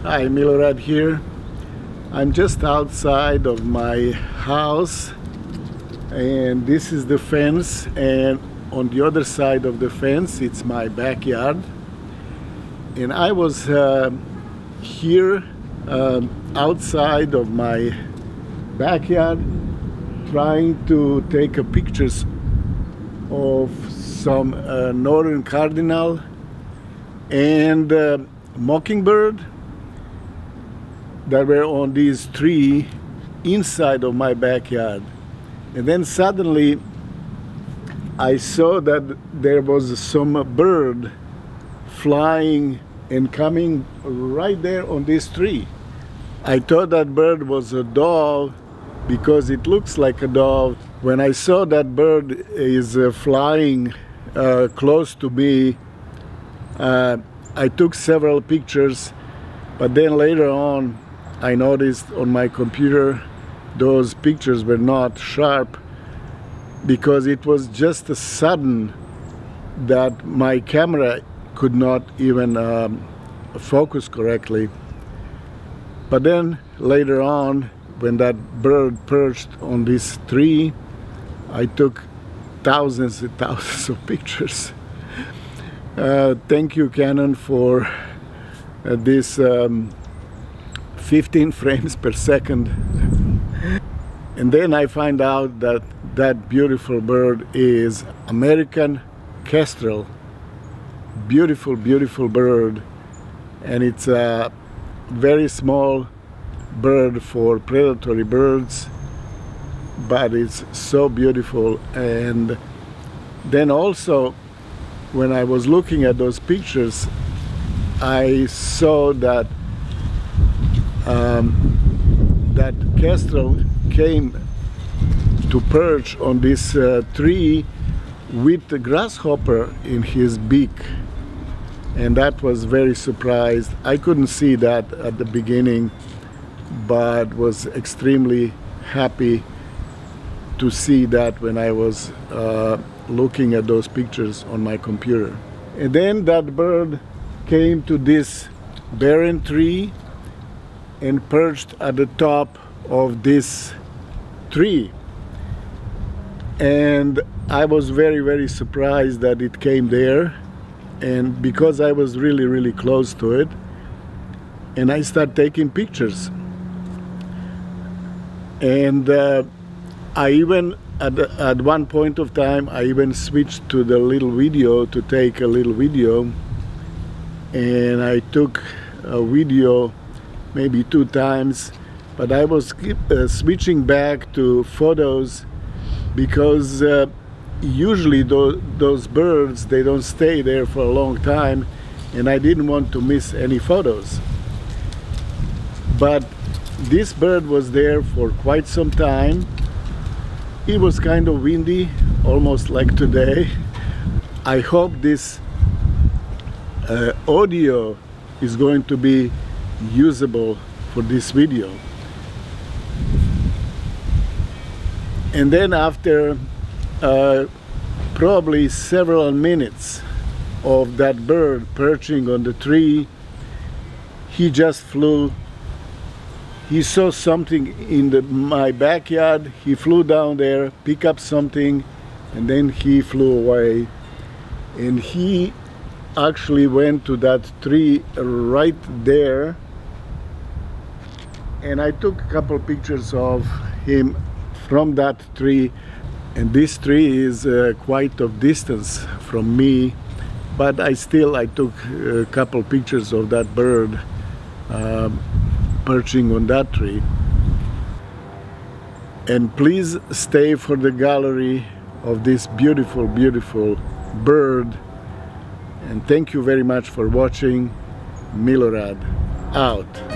Hi, Milorad here. I'm just outside of my house, and this is the fence, and on the other side of the fence it's my backyard. And I was here outside of my backyard trying to take pictures of some northern cardinal and mockingbird that were on these trees inside of my backyard. And then suddenly I saw that there was some bird flying and coming right there on this tree. I thought that bird was a dove because it looks like a dove. When I saw that bird is flying close to me, I took several pictures, but then later on I noticed on my computer those pictures were not sharp because it was just a sudden that my camera could not even focus correctly. But then later on, when that bird perched on this tree, I took thousands and thousands of pictures. Thank you, Canon, for this 15 frames per second. And then I find out that that beautiful bird is American Kestrel. Beautiful, beautiful bird. And it's a very small bird for predatory birds, but it's so beautiful. And then also, when I was looking at those pictures, I saw that that kestrel came to perch on this tree with the grasshopper in his beak, and that was very surprised. I couldn't see that at the beginning, but was extremely happy to see that when I was looking at those pictures on my computer. And then that bird came to this barren tree and perched at the top of this tree. And I was very, very surprised that it came there, and because I was really, really close to it, and I started taking pictures. And I even at one point of time I even switched to the little video to take a little video, and I took a video maybe 2 times, but I was switching back to photos because usually those birds, they don't stay there for a long time, and I didn't want to miss any photos. But this bird was there for quite some time. It was kind of windy, almost like today. I hope this audio is going to be usable for this video. And then after probably several minutes of that bird perching on the tree, he just flew. He saw something in my backyard. He flew down there, picked up something, and then he flew away. And he actually went to that tree right there, and I took a couple pictures of him from that tree. And this tree is quite of distance from me, but I took a couple pictures of that bird perching on that tree. And please stay for the gallery of this beautiful, beautiful bird. And thank you very much for watching. Milorad out.